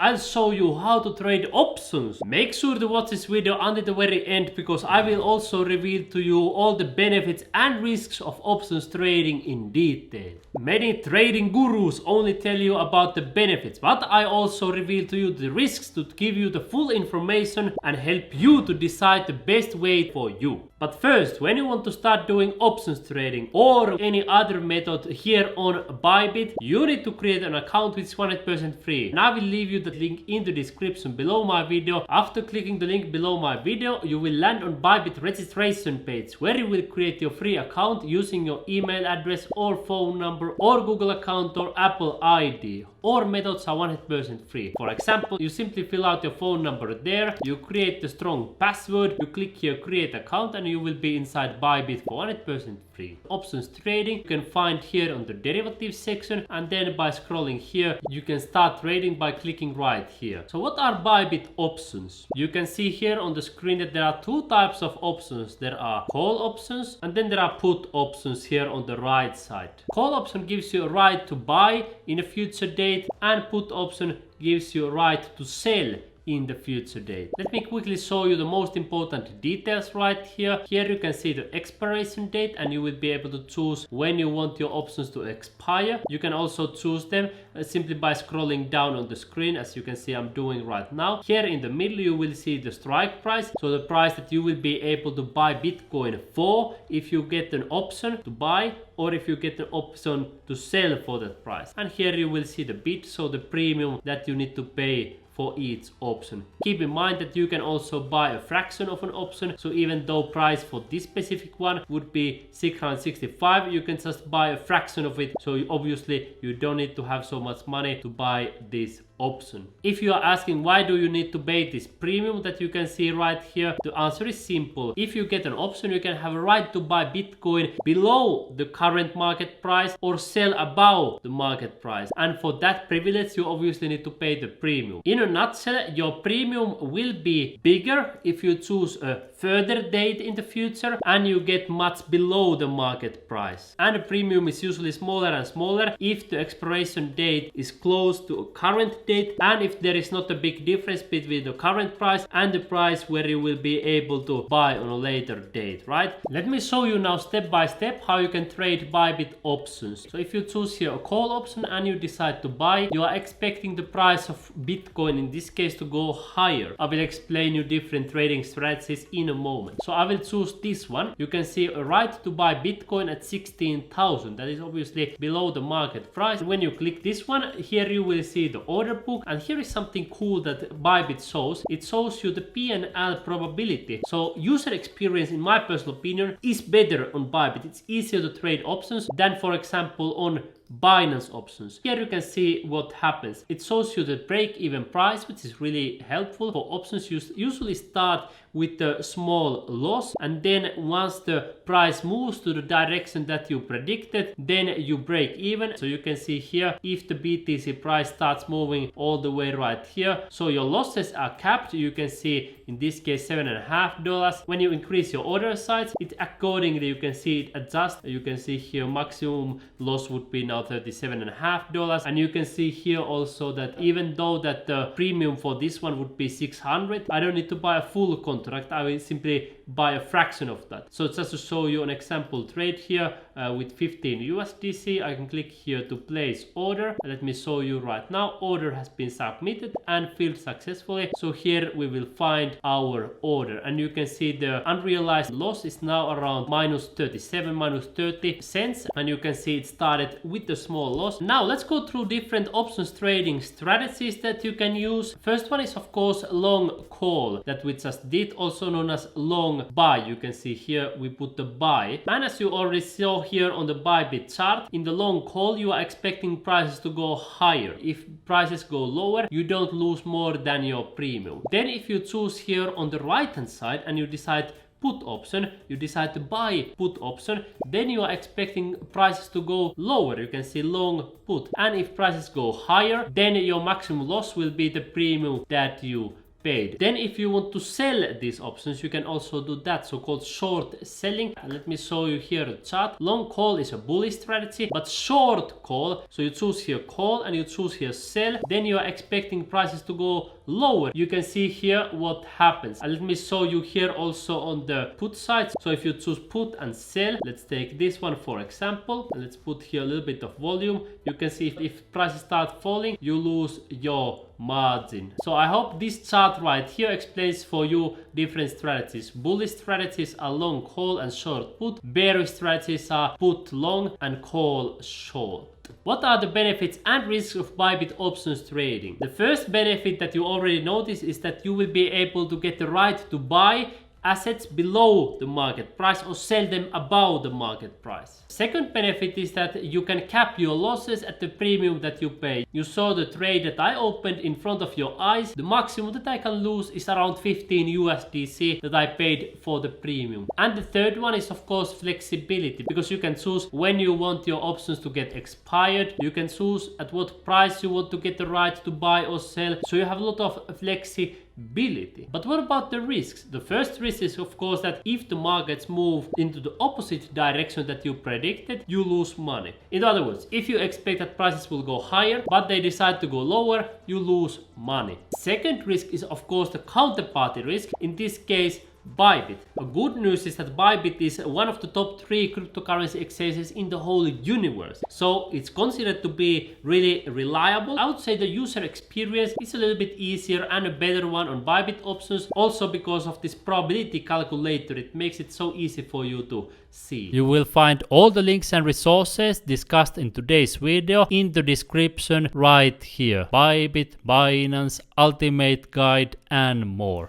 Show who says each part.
Speaker 1: I'll show you how to trade options. Make sure to watch this video until the very end because I will also reveal to you all the benefits and risks of options trading in detail. Many trading gurus only tell you about the benefits, but I also reveal to you the risks to give you the full information and help you to decide the best way for you. But first, when you want to start doing options trading or any other method here on Bybit, you need to create an account which is 100% free. And I will leave you the link in the description below my video. After clicking the link below my video, you will land on Bybit registration page where you will create your free account using your email address or phone number or Google account or Apple ID. All methods are 100% free. For example, you simply fill out your phone number there, you create the strong password, you click here create account and you will be inside Bybit for 100% free. Options trading you can find here on the derivatives section, and then by scrolling here you can start trading by clicking right here. So what are Bybit options? You can see here on the screen that there are two types of options. There are call options and then there are put options here on the right side. Call option gives you a right to buy in a future date and put option gives you a right to sell in the future date. Let me quickly show you the most important details right here. Here you can see the expiration date and you will be able to choose when you want your options to expire. You can also choose them simply by scrolling down on the screen, as you can see I'm doing right now. Here in the middle you will see the strike price, so the price that you will be able to buy Bitcoin for if you get an option to buy or if you get an option to sell for that price. And here you will see the bid, so the premium that you need to pay for each option. Keep in mind that you can also buy a fraction of an option, so even though price for this specific one would be 665, you can just buy a fraction of it, so obviously you don't need to have so much money to buy this option. If you are asking why do you need to pay this premium that you can see right here, the answer is simple. If you get an option, you can have a right to buy Bitcoin below the current market price or sell above the market price, and for that privilege you obviously need to pay the premium. In a nutshell, your premium will be bigger if you choose a further date in the future and you get much below the market price, and the premium is usually smaller and smaller if the expiration date is close to a current date and if there is not a big difference between the current price and the price where you will be able to buy on a later date, right? Let me show you now step by step how you can trade Bybit options. So if you choose here a call option and you decide to buy, you are expecting the price of Bitcoin in this case to go higher. I will explain you different trading strategies in a moment. So I will choose this one. You can see a right to buy Bitcoin at 16,000. That is obviously below the market price. When you click this one, here you will see the order book, and here is something cool that Bybit shows. It shows you the P&L probability. So user experience, in my personal opinion, is better on Bybit. It's easier to trade options than, for example, on BINANCE options. Here you can see what happens. It shows you the break-even price, which is really helpful. For options, you usually start with a small loss, and then once the price moves to the direction that you predicted, then you break even. So you can see here, if the BTC price starts moving all the way right here, so your losses are capped. You can see in this case $7.5. When you increase your order size, it accordingly, you can see it adjusts. You can see here maximum loss would be now $37.5, and you can see here also that even though that the premium for this one would be 600, I don't need to buy a full contract. I will simply buy a fraction of that. So just to show you an example trade here with 15 USDC, I can click here to place order. Let me show you right now. Order has been submitted and filled successfully. So here we will find our order, and you can see the unrealized loss is now around -37, -30 cents, and you can see it started with a small loss. Now let's go through different options trading strategies that you can use. First one is of course long call that we just did, also known as long buy. You can see here we put the buy, and as you already saw here on the Bybit chart, in the long call you are expecting prices to go higher. If prices go lower, you don't lose more than your premium. Then if you choose here on the right hand side and you decide put option, you decide to buy put option, then you are expecting prices to go lower. You can see long put, and if prices go higher, then your maximum loss will be the premium that you paid. Then if you want to sell these options, you can also do that, so-called short selling. And let me show you here a chart. Long call is a bullish strategy, but short call, so you choose here call and you choose here sell, then you are expecting prices to go lower. You can see here what happens. And let me show you here also on the put side. So if you choose put and sell, let's take this one for example, and let's put here a little bit of volume. You can see if prices start falling, you lose your margin. So I hope this chart right here explains for you different strategies. Bullish strategies are long call and short put. Bearish strategies are put long and call short. What are the benefits and risks of Bybit options trading? The first benefit that you already noticed is that you will be able to get the right to buy assets below the market price or sell them above the market price. Second benefit is that you can cap your losses at the premium that you pay. You saw the trade that I opened in front of your eyes. The maximum that I can lose is around 15 USDC that I paid for the premium. And the third one is of course flexibility, because you can choose when you want your options to get expired. You can choose at what price you want to get the right to buy or sell. So you have a lot of flexibility. But what about the risks? The first risk is of course that if the markets move into the opposite direction that you predicted, you lose money. In other words, if you expect that prices will go higher but they decide to go lower, you lose money. Second risk is of course the counterparty risk, in this case Bybit. A good news is that Bybit is one of the top 3 cryptocurrency exchanges in the whole universe. So it's considered to be really reliable. I would say the user experience is a little bit easier and a better one on Bybit options. Also because of this probability calculator, it makes it so easy for you to see. You will find all the links and resources discussed in today's video in the description right here. Bybit, Binance, Ultimate Guide and more.